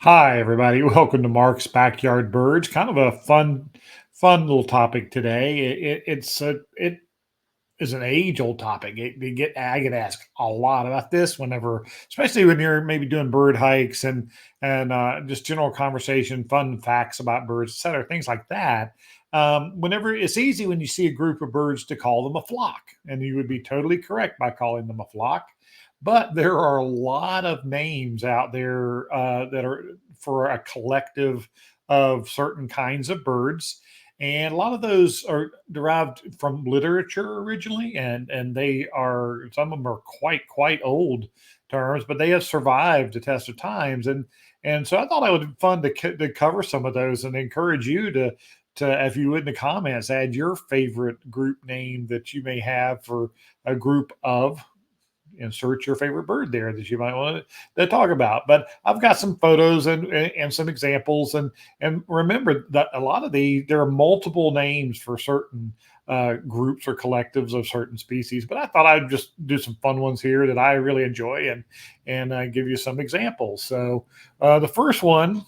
Hi, everybody. Welcome to Mark's Backyard Birds. Kind of a fun little topic today. It is an age-old topic. I get asked a lot about this whenever, especially when you're maybe doing bird hikes and just general conversation, fun facts about birds, etc., things like that. Whenever it's easy when you see a group of birds to call them a flock, and you would be totally correct by calling them a flock. But there are a lot of names out there that are for a collective of certain kinds of birds, and a lot of those are derived from literature originally, and they are, some of them are quite old terms, but they have survived the test of times. And so I thought it would be fun to cover some of those and encourage you to, if you would, in the comments, add your favorite group name that you may have for a group of, insert your favorite bird there that you might want to talk about. But I've got some photos and some examples, and remember that a lot of there are multiple names for certain groups or collectives of certain species. But I thought I'd just do some fun ones here that I really enjoy and give you some examples. So the first one,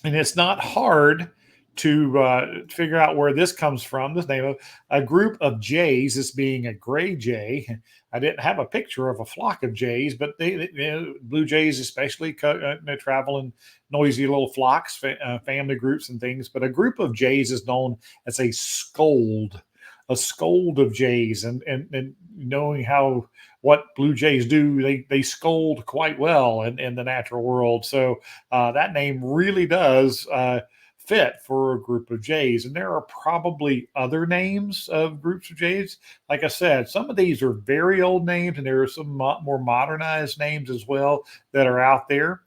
and it's not hard to figure out where this comes from. This name of a group of jays, this being a gray jay. I didn't have a picture of a flock of jays, but blue jays especially, they travel in noisy little flocks, family groups and things. But a group of jays is known as a scold of jays, and knowing how what blue jays do, they scold quite well in the natural world. So that name really does fit for a group of jays. And there are probably other names of groups of jays. Like I said, some of these are very old names, and there are some more modernized names as well that are out there.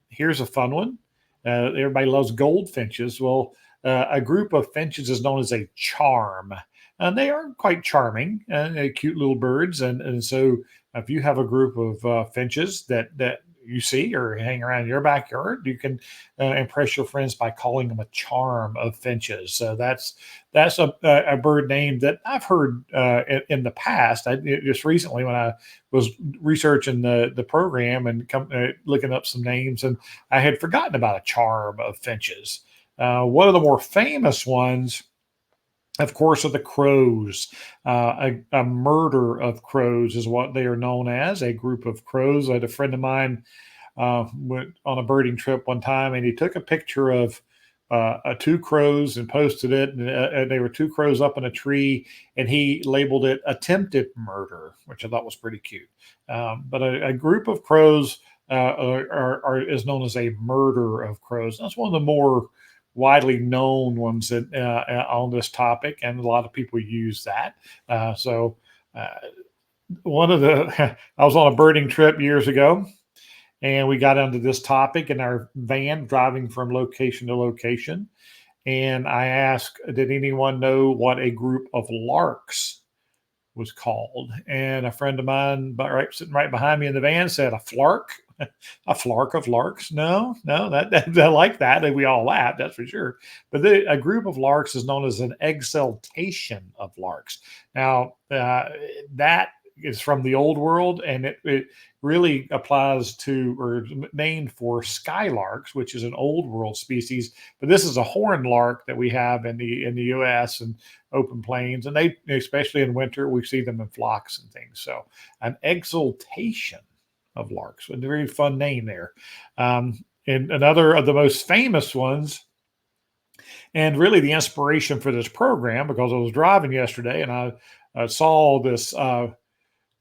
Here's a fun one. Everybody loves goldfinches. Well, a group of finches is known as a charm. And they are quite charming and cute little birds. And so if you have a group of finches that you see or hang around your backyard, you can impress your friends by calling them a charm of finches. So that's a bird name that I've heard in the past. Just recently when I was researching the program and looking up some names, and I had forgotten about a charm of finches. One of the more famous ones, of course, are the crows. A murder of crows is what they are known as, a group of crows. I had a friend of mine went on a birding trip one time, and he took a picture of two crows and posted it. And they were two crows up in a tree, and he labeled it attempted murder, which I thought was pretty cute. But a group of crows is known as a murder of crows. That's one of the more widely known ones on this topic, and a lot of people use that. So, one of the I was on a birding trip years ago, and we got onto this topic in our van driving from location to location. And I asked, did anyone know what a group of larks was called? And a friend of mine, sitting right behind me in the van, said, a flark. A flark of larks? No, no, that I like that. And we all laughed, that's for sure. But a group of larks is known as an exaltation of larks. Now, that is from the old world, and it really applies to, or named for, skylarks, which is an old world species. But this is a horned lark that we have in the U.S. and open plains, and they, especially in winter, we see them in flocks and things. So an exaltation of larks, a very fun name there. And another of the most famous ones, and really the inspiration for this program, because I was driving yesterday and I saw this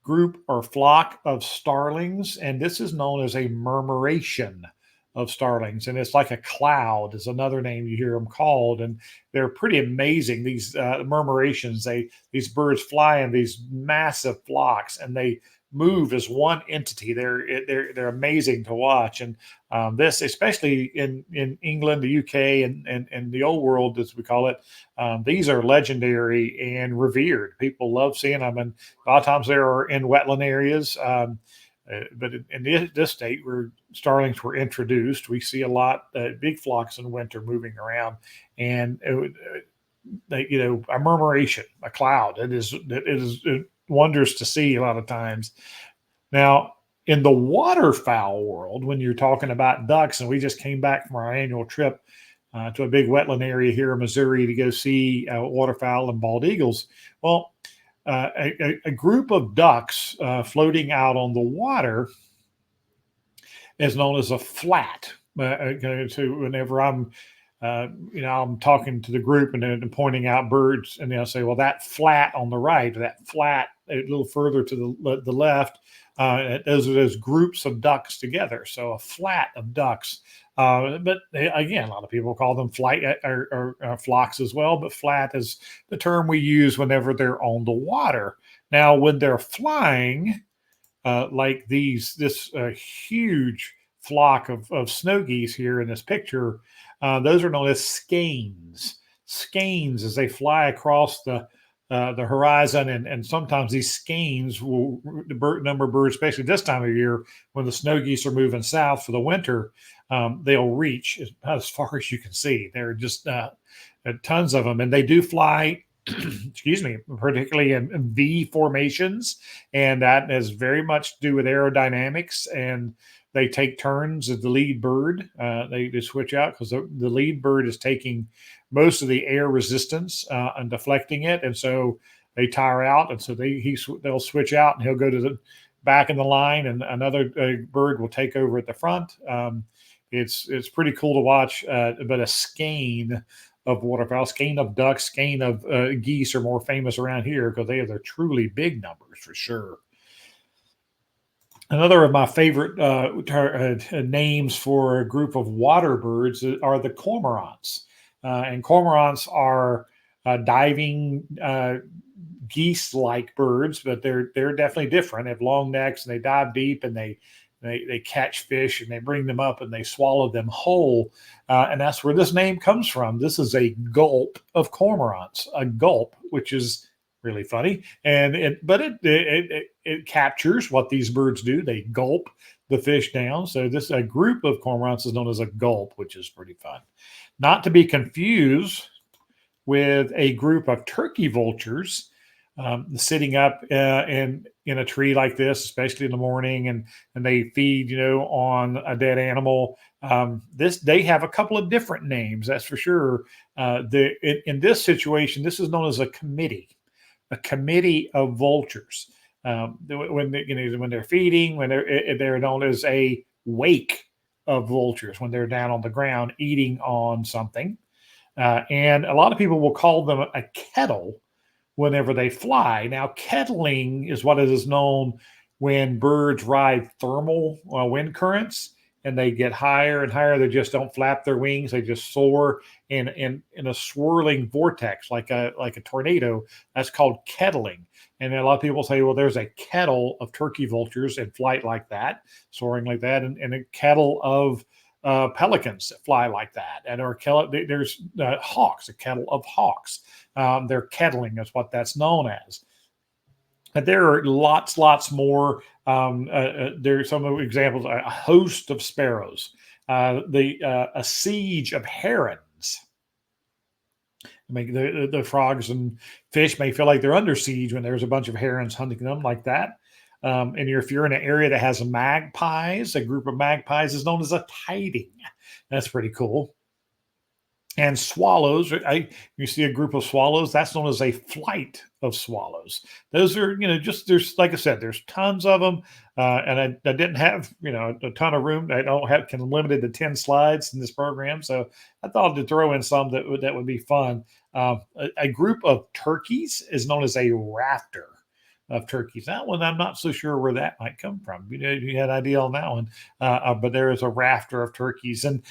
group or flock of starlings, and this is known as a murmuration of starlings, and it's like a cloud is another name you hear them called, and they're pretty amazing. These murmurations, these birds fly in these massive flocks, and they move as one entity. They're amazing to watch, and this, especially in England, the UK, and the old world as we call it, these are legendary and revered. People love seeing them, and a lot of times they are in wetland areas. But in this state where starlings were introduced, we see a lot big flocks in winter moving around, and a murmuration, a cloud. It is wonders to see a lot of times. Now, In the waterfowl world, when you're talking about ducks, and we just came back from our annual trip to a big wetland area here in Missouri to go see waterfowl and bald eagles. Well, a group of ducks floating out on the water is known as a flat. So whenever I'm talking to the group and pointing out birds, and they'll say, "Well, that flat on the right, that flat a little further to the left, those are those groups of ducks together." So a flat of ducks. But again, a lot of people call them flight or flocks as well. But flat is the term we use whenever they're on the water. Now, when they're flying, like this huge flock of snow geese here in this picture. Those are known as skeins. Skeins as they fly across the horizon, and sometimes these skeins will number of birds, especially this time of year when the snow geese are moving south for the winter. They'll reach as far as you can see. There are just tons of them, and they do fly excuse me, particularly in V formations. And that has very much to do with aerodynamics. And they take turns as the lead bird. They switch out because the lead bird is taking most of the air resistance and deflecting it. And so they tire out. And so they'll switch out and he'll go to the back in the line, and another bird will take over at the front. It's pretty cool to watch, but a skein of waterfowl, skein of ducks, skein of geese are more famous around here because they're truly big numbers for sure. Another of my favorite names for a group of water birds are the cormorants. And cormorants are diving geese-like birds, but they're definitely different. They have long necks and they dive deep, and they catch fish and they bring them up and they swallow them whole. And that's where this name comes from. This is a gulp of cormorants, a gulp, which is really funny. And it captures what these birds do. They gulp the fish down. So a group of cormorants is known as a gulp, which is pretty fun. Not to be confused with a group of turkey vultures sitting up in a tree like this, especially in the morning, and they feed on a dead animal. They have a couple of different names, that's for sure. In this situation, this is known as a committee of vultures. When they're feeding, when they're known as a wake of vultures when they're down on the ground eating on something. And a lot of people will call them a kettle whenever they fly. Now, kettling is what is known when birds ride thermal wind currents and they get higher and higher. They just don't flap their wings. They just soar in a swirling vortex like a tornado. That's called kettling. And a lot of people say, well, there's a kettle of turkey vultures in flight like that, soaring like that, and a kettle of pelicans that fly like that. And there's hawks, a kettle of hawks. They're kettling is what that's known as. But there are lots more. There are some examples. A host of sparrows, a siege of herons. I mean, the frogs and fish may feel like they're under siege when there's a bunch of herons hunting them like that. And if you're in an area that has magpies, a group of magpies is known as a tiding. That's pretty cool. And swallows, you see a group of swallows, that's known as a flight of swallows. Those are, there's, like I said, there's tons of them. And I didn't have, a ton of room. I don't have, can limited to 10 slides in this program. So I thought to throw in some that would be fun. A group of turkeys is known as a rafter of turkeys. That one, I'm not so sure where that might come from. You had an idea on that one, but there is a rafter of turkeys, and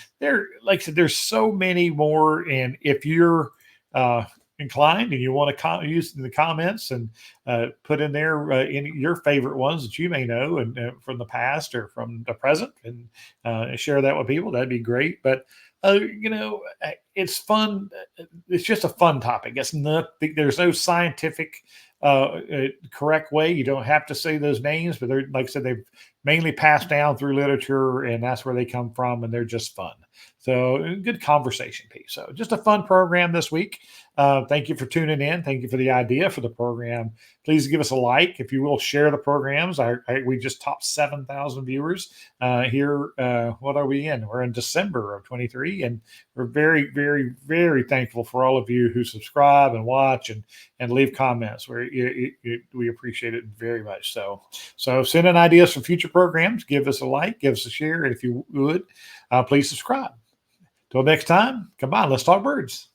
like I said, there's so many more. And if you're inclined and you want to use in the comments and put in there your favorite ones that you may know and from the past or from the present, and share that with people, that'd be great. But it's fun. It's just a fun topic. It's not. There's no scientific correct way. You don't have to say those names, but they're, like I said, they've mainly passed down through literature, and that's where they come from, and they're just fun. So good conversation piece. So just a fun program this week. Thank you for tuning in. Thank you for the idea for the program. Please give us a like. If you will, share the programs. We just topped 7,000 viewers here. What are we in? We're in December of 23, and we're very, very, very thankful for all of you who subscribe and watch and leave comments. We appreciate it very much. So send in ideas for future programs. Give us a like, give us a share, and if you would, please subscribe. Till next time, come on, let's talk birds.